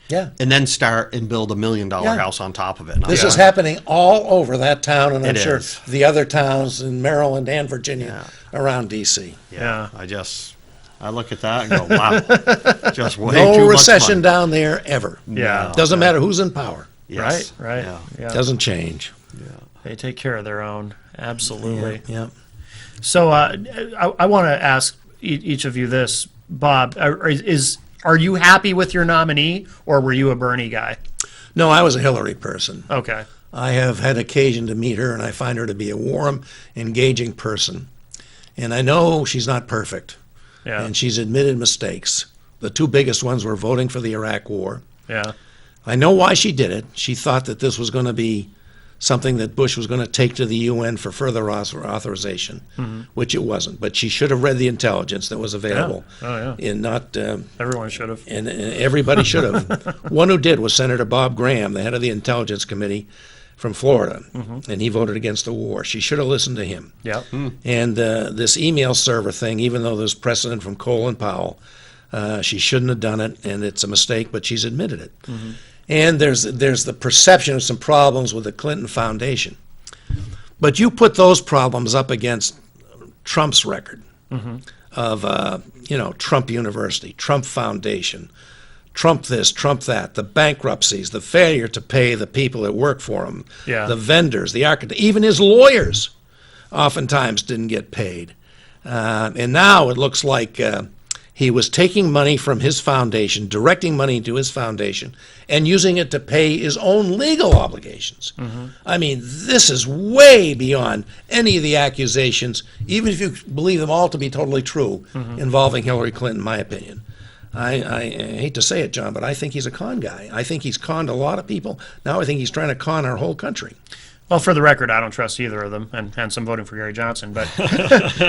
Yeah, And then start and build $1 million Yeah. house on top of it. And this I'm is like, happening all over that town, and I'm It sure is. the other towns in Maryland and Virginia around D.C. Yeah. I look at that and go, wow, just way too No much recession money. down there ever. Yeah. Doesn't matter who's in power. Yes. Right. Yeah. Yeah. Doesn't change. They take care of their own. Absolutely. Yeah. So I want to ask each of you this, Bob. Are you happy with your nominee, or were you a Bernie guy? No, I was a Hillary person. Okay. I have had occasion to meet her, and I find her to be a warm, engaging person. And I know she's not perfect, Yeah. and she's admitted mistakes. The two biggest ones were voting for the Iraq War. Yeah. I know why she did it. She thought that this was going to be something that Bush was going to take to the UN for further authorization, which it wasn't. But she should have read the intelligence that was available, Oh, yeah. and not. Everyone should have. And everybody should have. One who did was Senator Bob Graham, the head of the Intelligence Committee from Florida, and he voted against the war. She should have listened to him. Yeah. And this email server thing, even though there's precedent from Cole and Powell, she shouldn't have done it, and it's a mistake, but she's admitted it. And there's the perception of some problems with the Clinton Foundation. But you put those problems up against Trump's record of, Trump University, Trump Foundation, Trump this, Trump that, the bankruptcies, the failure to pay the people that work for him, Yeah. the vendors, the architects, even his lawyers oftentimes didn't get paid. And now it looks like He was taking money from his foundation, directing money to his foundation, and using it to pay his own legal obligations. I mean, this is way beyond any of the accusations, even if you believe them all to be totally true, involving Hillary Clinton, in my opinion. I hate to say it, John, but I think he's a con guy. I think he's conned a lot of people. Now I think he's trying to con our whole country. Well, for the record, I don't trust either of them, and hence I'm voting for Gary Johnson. But,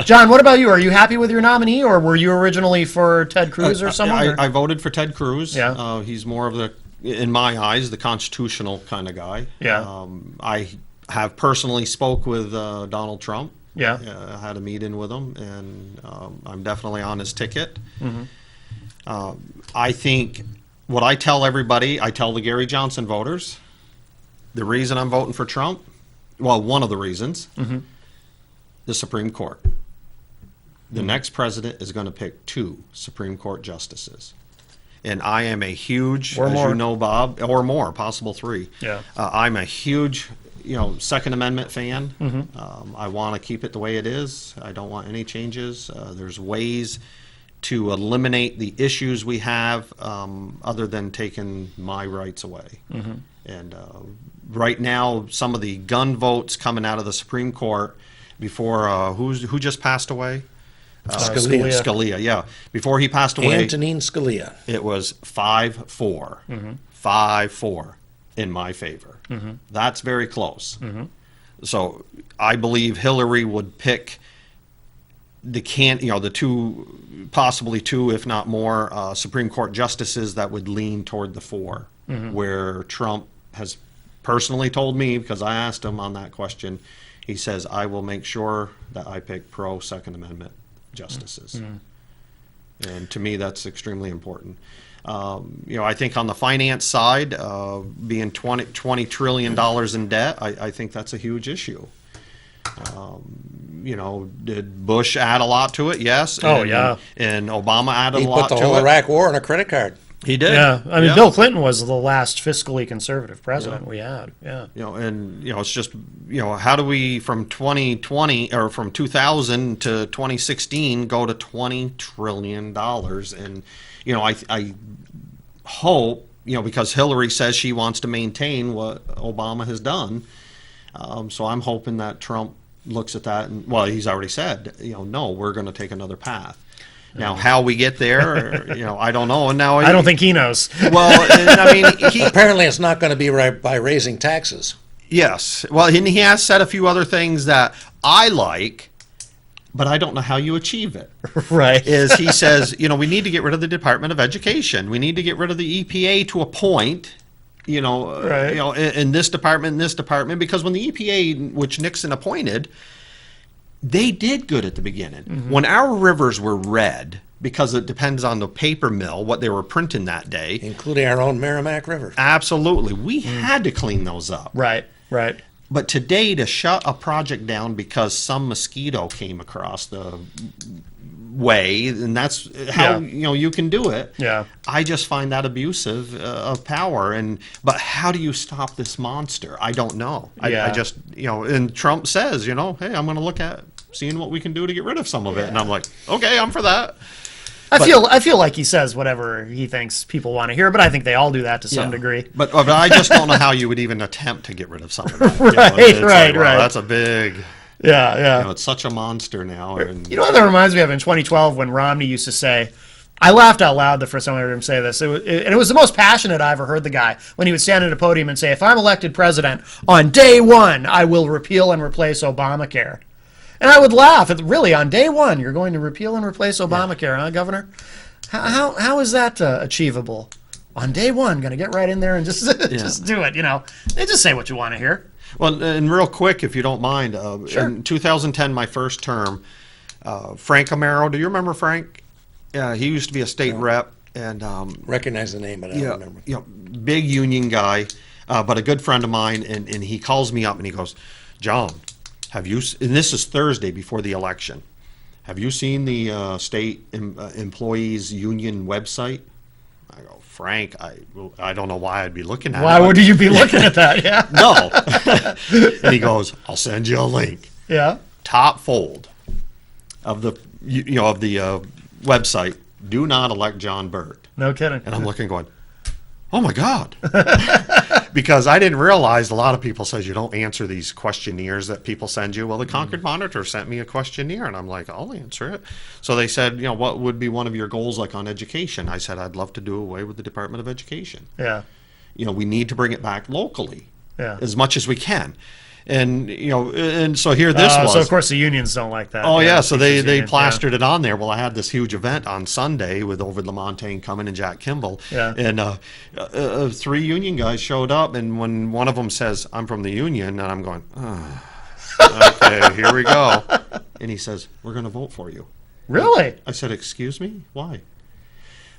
John, what about you? Are you happy with your nominee, or were you originally for Ted Cruz or someone? I voted for Ted Cruz. Yeah. He's more of the, in my eyes, the constitutional kind of guy. Yeah. I have personally spoke with Donald Trump. Yeah. I had a meeting with him, and I'm definitely on his ticket. I think what I tell everybody, I tell the Gary Johnson voters, the reason I'm voting for Trump, well, one of the reasons, the Supreme Court. The next president is going to pick 2 Supreme Court justices. And I am a huge, Or as more. you know, Bob, or more, possible 3. Yeah. I'm a huge, Second Amendment fan. I want to keep it the way it is. I don't want any changes. There's ways to eliminate the issues we have other than taking my rights away. And right now, some of the gun votes coming out of the Supreme Court before, who just passed away? Scalia. Scalia, yeah. Before he passed away, Antonin Scalia. it was 5-4. 5-4 in my favor. That's very close. So I believe Hillary would pick the 2, possibly 2, if not more, Supreme Court justices that would lean toward the 4, where Trump has personally told me, because I asked him on that question, he says, I will make sure that I pick pro-Second Amendment justices. And to me, that's extremely important. I think on the finance side, being $20 trillion in debt, I think that's a huge issue. Did Bush add a lot to it? Yes. And Obama added He a lot put the to whole it. Iraq war on a credit card. He did. Yeah. I mean, Bill Clinton was the last fiscally conservative president we had. Yeah. It's just, how do we from 2020 or from 2000 to 2016 go to $20 trillion? And, I hope, because Hillary says she wants to maintain what Obama has done. So I'm hoping that Trump looks at that and, well, he's already said, no, we're going to take another path. Now, how we get there, I don't know. And now I don't think he knows. Well, and, I mean, Apparently, it's not going to be by raising taxes. yes. Well, and he has said a few other things that I like, but I don't know how you achieve it. Right. Is he says, we need to get rid of the Department of Education. We need to get rid of the EPA to a point. Right. In this department, because when the EPA, which Nixon appointed, they did good at the beginning. When our rivers were red, because it depends on the paper mill, what they were printing that day. Including our own Merrimack River. Absolutely. We had to clean those up. Right. But today, to shut a project down because some mosquito came across the way, and that's how you can do it. Yeah. I just find that abusive of power. But how do you stop this monster? I don't know. I just and Trump says, hey, I'm going to look at seeing what we can do to get rid of some of it, and I'm like, okay, I'm for that. I feel like he says whatever he thinks people want to hear, but I think they all do that to some degree. But I just don't know how you would even attempt to get rid of some of that. Right. That's a big. Yeah. It's such a monster now. And, You know what that reminds me of in 2012 when Romney used to say, I laughed out loud the first time I heard him say this, and it was the most passionate I ever heard the guy, when he would stand at a podium and say, if I'm elected president, on day 1, I will repeal and replace Obamacare. And I would laugh. Really, on day 1, you're going to repeal and replace Obamacare, huh, Governor? How is that achievable? On day 1, going to get right in there and just do it, They just say what you want to hear. Well, and real quick, if you don't mind, in 2010, my first term, Frank Amaro, do you remember Frank? Yeah, he used to be a state rep. And Recognize the name, but I don't remember. Big union guy, but a good friend of mine, and he calls me up and he goes, John, have you, and this is Thursday before the election, have you seen the state employees union website? I go, Frank, I don't know why I'd be looking at it. Why would you be looking at that? Yeah. No. And he goes, I'll send you a link. Yeah. Top fold of the website, do not elect John Burt. No kidding. And I'm looking going, oh my God. Because I didn't realize a lot of people says you don't answer these questionnaires that people send you. Well, the Concord Monitor sent me a questionnaire, and I'm like, I'll answer it. So they said, what would be one of your goals like on education? I said, I'd love to do away with the Department of Education. Yeah. We need to bring it back locally as much as we can. And, and so here this was. So, of course, the unions don't like that. Oh, yeah. So they union, plastered it on there. Well, I had this huge event on Sunday with Ovid LaMontagne coming and Jack Kimball. Yeah. And 3 union guys showed up. And when one of them says, I'm from the union, and I'm going, okay, here we go. And he says, we're going to vote for you. Really? I said, excuse me? Why?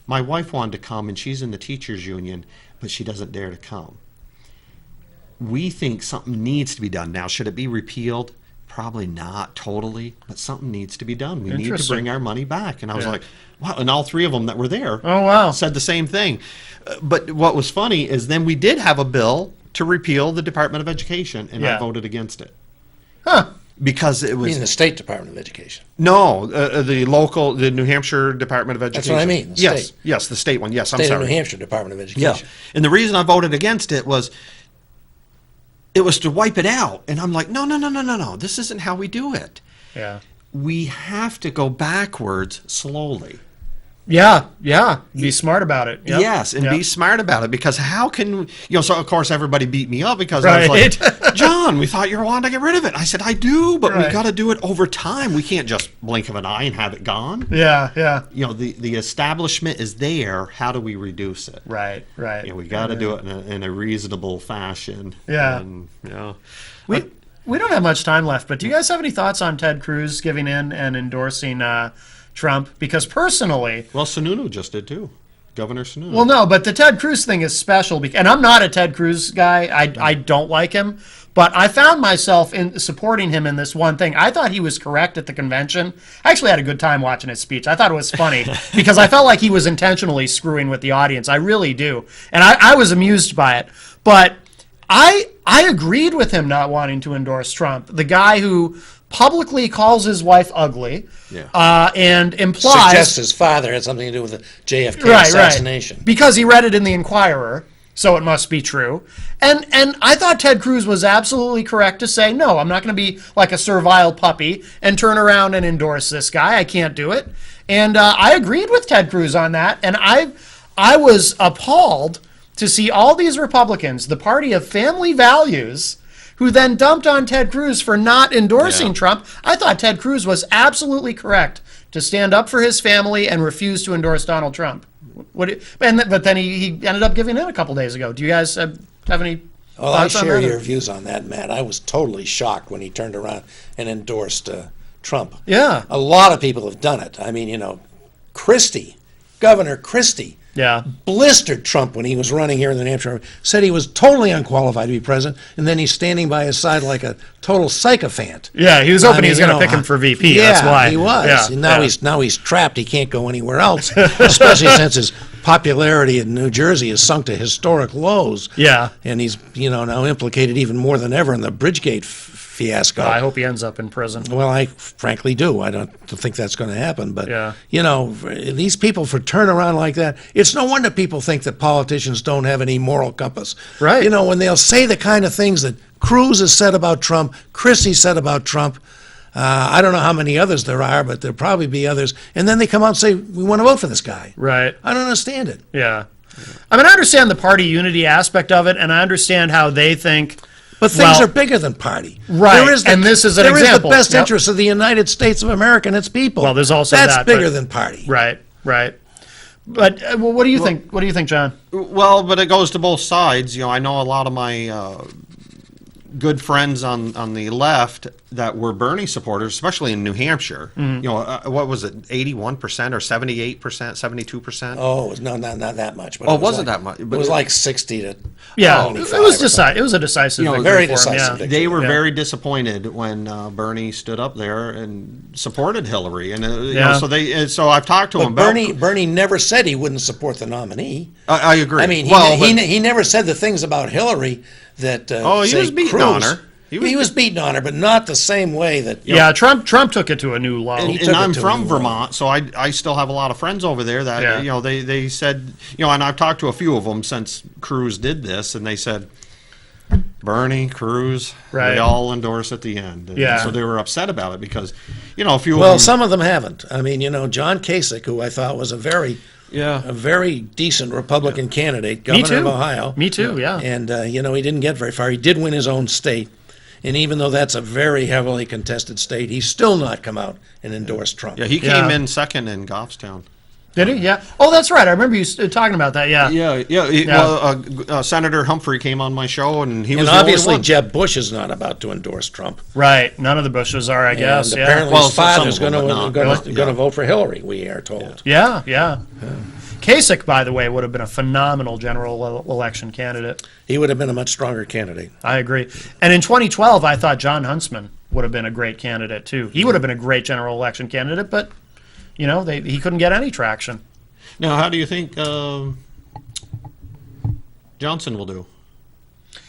My wife wanted to come, and she's in the teachers union, but she doesn't dare to come. We think something needs to be done. Now, should it be repealed? Probably not totally, but something needs to be done. We need to bring our money back. And I was like, wow. And all 3 of them that were there said the same thing. But what was funny is then we did have a bill to repeal the Department of Education, and I voted against it. Huh. Because it was... You mean the State Department of Education? No, the New Hampshire Department of Education. That's what I mean, the yes, state. Yes, the state one. Yes, I'm State sorry. of New Hampshire Department of Education. Yeah. And the reason I voted against it was to wipe it out. And I'm like, no. This isn't how we do it. Yeah. We have to go backwards slowly. Yeah. Be smart about it. Yep. Yes, and be smart about it, because how can so of course everybody beat me up because Right. I was like, John, we thought you were wanting to get rid of it. I said, I do, but we got to do it over time. We can't just blink of an eye and have it gone. Yeah. The establishment is there. How do we reduce it? Right. We got to do it in a reasonable fashion. Yeah. And, We don't have much time left, but do you guys have any thoughts on Ted Cruz giving in and endorsing Trump? Because personally... Well, Sununu just did too. Governor Sununu. Well, no, but the Ted Cruz thing is special. And I'm not a Ted Cruz guy. I don't like him. But I found myself in supporting him in this one thing. I thought he was correct at the convention. I actually had a good time watching his speech. I thought it was funny because I felt like he was intentionally screwing with the audience. I really do. And I was amused by it. But I agreed with him not wanting to endorse Trump. The guy who publicly calls his wife ugly and implies... Suggests his father had something to do with the JFK assassination. Right. Because he read it in the Inquirer, so it must be true. And I thought Ted Cruz was absolutely correct to say, no, I'm not going to be like a servile puppy and turn around and endorse this guy. I can't do it. And I agreed with Ted Cruz on that. And I was appalled to see all these Republicans, the party of family values, who then dumped on Ted Cruz for not endorsing Trump. I thought Ted Cruz was absolutely correct to stand up for his family and refuse to endorse Donald Trump. But then he ended up giving in a couple days ago. Do you guys have any Well, I thoughts on share that? your views on that, Matt. I was totally shocked when he turned around and endorsed Trump. Yeah. A lot of people have done it. I mean, Governor Christie, Yeah. blistered Trump when he was running here in New Hampshire, said he was totally unqualified to be president, and then he's standing by his side like a total sycophant. Yeah, he was hoping he was going to pick him for VP. Yeah, That's why. he was. Yeah, And now he's trapped. He can't go anywhere else, especially since his popularity in New Jersey has sunk to historic lows. Yeah. And he's now implicated even more than ever in the Bridgegate fiasco. I hope he ends up in prison. Well, I frankly do. I don't think that's going to happen. But, Yeah. these people for turn around like that, it's no wonder people think that politicians don't have any moral compass. Right. When they'll say the kind of things that Cruz has said about Trump, Christie said about Trump, I don't know how many others there are, but there'll probably be others. And then they come out and say, we want to vote for this guy. Right. I don't understand it. Yeah. I mean, I understand the party unity aspect of it, and I understand how they think... But things are bigger than party. Right, and this is an example. There is the best interest of the United States of America and its people. Well, there's also That's that, bigger but- than party. Right. But what do you think? What do you think, John? Well, but it goes to both sides. I know a lot of my good friends on the left that were Bernie supporters, especially in New Hampshire. What was it, 81% or 78%, 72%? Oh, no, not that much. But Oh, it wasn't like, that much, It but was it- like 60 to Yeah, 25 it was or something. It was a decisive victory very for him, decisive yeah. victory. They were Yeah. very disappointed when Bernie stood up there and supported Hillary, and Yeah. so I've talked to him But about. Bernie never said he wouldn't support the nominee. I agree. I mean, Well, he never said the things about Hillary that he say was beating Cruz. on her. He was beaten on her, but not the same way that. Yeah, Trump took it to a new level. And I'm from Vermont, so I still have a lot of friends over there that, Yeah. they said, and I've talked to a few of them since Cruz did this, and they said, Bernie, Cruz, Right. they all endorse at the end. And Yeah. so they were upset about it because, a few of Well, them. some of them haven't. I mean, John Kasich, who I thought was a very decent Republican candidate, Me governor of too. Ohio. Me too, yeah. And, he didn't get very far. He did win his own state. And even though that's a very heavily contested state, he's still not come out and endorsed Trump. Yeah, he Yeah. came in second in Goffstown. Did he? Yeah. Oh, that's right. I remember you talking about that. Yeah. Well, Senator Humphrey came on my show, and he was And the obviously, only one. Jeb Bush is not about to endorse Trump. Right. None of the Bushes are, I guess. And Yeah. apparently Well, his father's some going of them, to but not- going to vote for Hillary, we are told. Yeah. Yeah. Kasich, by the way, would have been a phenomenal general election candidate. He would have been a much stronger candidate. I agree. And in 2012, I thought John Huntsman would have been a great candidate too. He would have been a great general election candidate, but he couldn't get any traction. Now, how do you think Johnson will do,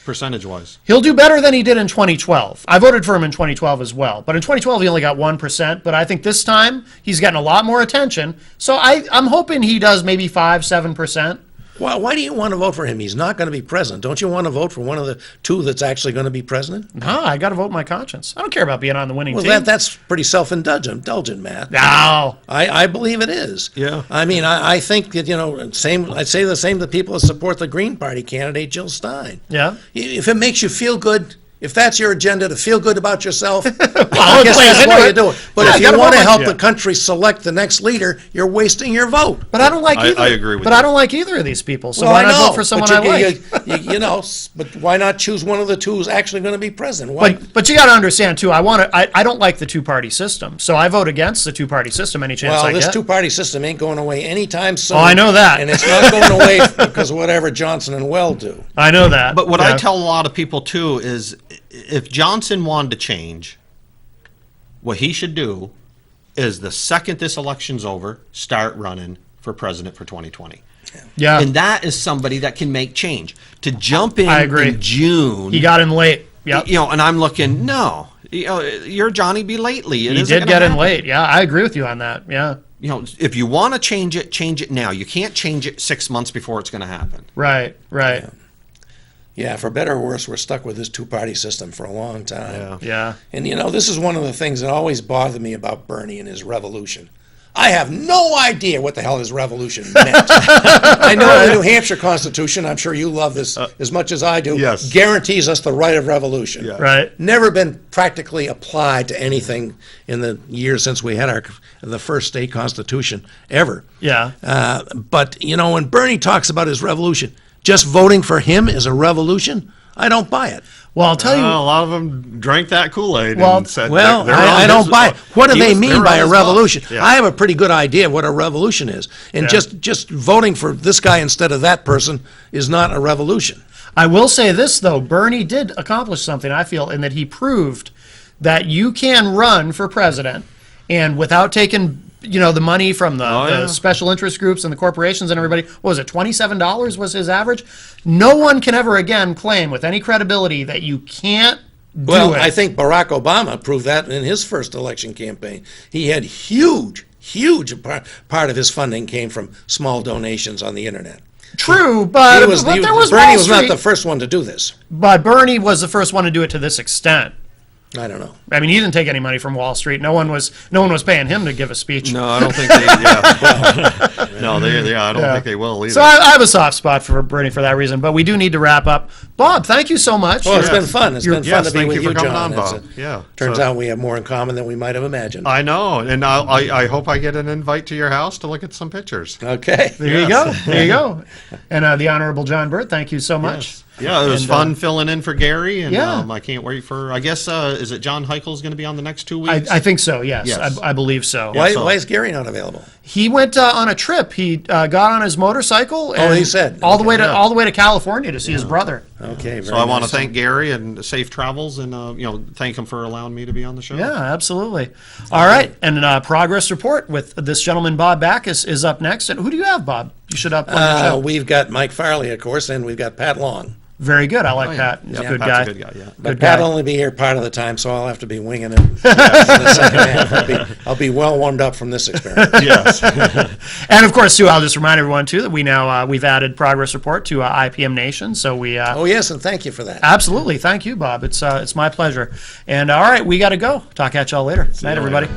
percentage-wise? He'll do better than he did in 2012. I voted for him in 2012 as well. But in 2012, he only got 1%. But I think this time he's getting a lot more attention. So I'm hoping he does maybe 5-7%. Why do you want to vote for him? He's not going to be president. Don't you want to vote for one of the two that's actually going to be president? No, I got to vote my conscience. I don't care about being on the winning Well, team. that's pretty self-indulgent, Matt. No. I believe it is. Yeah. I mean, I think that, I'd say the same to people that support the Green Party candidate, Jill Stein. Yeah. If it makes you feel good, if that's your agenda to feel good about yourself, I it guess plays that's into why it. you do it. But Yeah, if you you gotta want to vote help like- the country select the next leader, you're wasting your vote. But I don't like either. I agree with But you. I don't like either of these people. So Well, why I not know, vote for someone but I like? but why not choose one of the two who's actually going to be president? Why? But you got to understand too. I don't like the two-party system, so I vote against the two-party system any chance I Well, this get. two-party system ain't going away anytime soon. Oh, I know that. And it's not going away because of whatever Johnson and Weld do. I know that. But what Yeah. I tell a lot of people, too, is if Johnson wanted to change, what he should do is the second this election's over, start running for president for 2020. Yeah, And that is somebody that can make change. To jump in I agree. in June, he got in late. Yep. and I'm looking, no, you're Johnny B. Lately. It He isn't did gonna get in happen. late. Yeah, I agree with you on that. Yeah, If you want to change it now. You can't change it 6 months before it's going to happen. right. Yeah, for better or worse, we're stuck with this two-party system for a long time. Yeah. And this is one of the things that always bothered me about Bernie and his revolution. I have no idea what the hell his revolution meant. I know the New Hampshire Constitution, I'm sure you love this as much as I do, Yes. guarantees us the right of revolution. Yeah. Right. Never been practically applied to anything in the years since we had the first state constitution ever. Yeah. But, when Bernie talks about his revolution, just voting for him is a revolution? I don't buy it. Well, I'll tell you. a lot of them drank that Kool-Aid Well- and said, Well, they're on I don't his- buy it. What do he they was- mean were by on a his revolution? bus. Yeah. I have a pretty good idea of what a revolution is. And Yeah. just voting for this guy instead of that person is not a revolution. I will say this though, Bernie did accomplish something, I feel, in that he proved that you can run for president and without taking the money from the yeah. special interest groups and the corporations and everybody. What was it, $27 was his average? No one can ever again claim with any credibility that you can't do Well, it. I think Barack Obama proved that in his first election campaign. He had huge part of his funding came from small donations on the internet. True, but, Bernie there was Bernie Wall was not Street. the first one to do this. But Bernie was the first one to do it to this extent. I don't know. I mean, he didn't take any money from Wall Street. No one was paying him to give a speech. No, I don't think they. Yeah. No, I don't think they will either. So I have a soft spot for Bernie for that reason. But we do need to wrap up. Bob, thank you so much. Well, it's Yes. been fun. It's been fun Yes, to be thank with you you, for coming John. on, Bob. Yeah. Turns So- out we have more in common than we might have imagined. I know, and I hope I get an invite to your house to look at some pictures. Okay. There you go. There you go. And the Honorable John Burt, thank you so much. Yes. Yeah, it was And, fun filling in for Gary, and Yeah. I can't wait for. I guess is it John Heichel's going to be on the next 2 weeks? I think so, yes. Yes. I believe so. Yeah. Why is Gary not available? He went on a trip. He got on his motorcycle and he said. all the way to Yeah. all the way to California to see his brother. Okay. So I want to thank Gary and safe travels, and thank him for allowing me to be on the show. Yeah, absolutely. All right, and progress report with this gentleman, Bob Backus, is up next. And who do you have, Bob? You should up on your show. We've got Mike Farley, of course, and we've got Pat Long. Very good. I like Oh, yeah. Pat. He's Yeah, a good Pat's guy. a good guy, yeah. But Good Pat guy. will only be here part of the time, so I'll have to be winging it. In the second half. I'll be well warmed up from this experience. Yes. And of course, too, I'll just remind everyone too that we've added progress report to IPM Nation. So we Oh, yes, and thank you for that. absolutely thank you, Bob. It's my pleasure. And all right, we got to go. Talk at y'all later. Night, you later. everybody.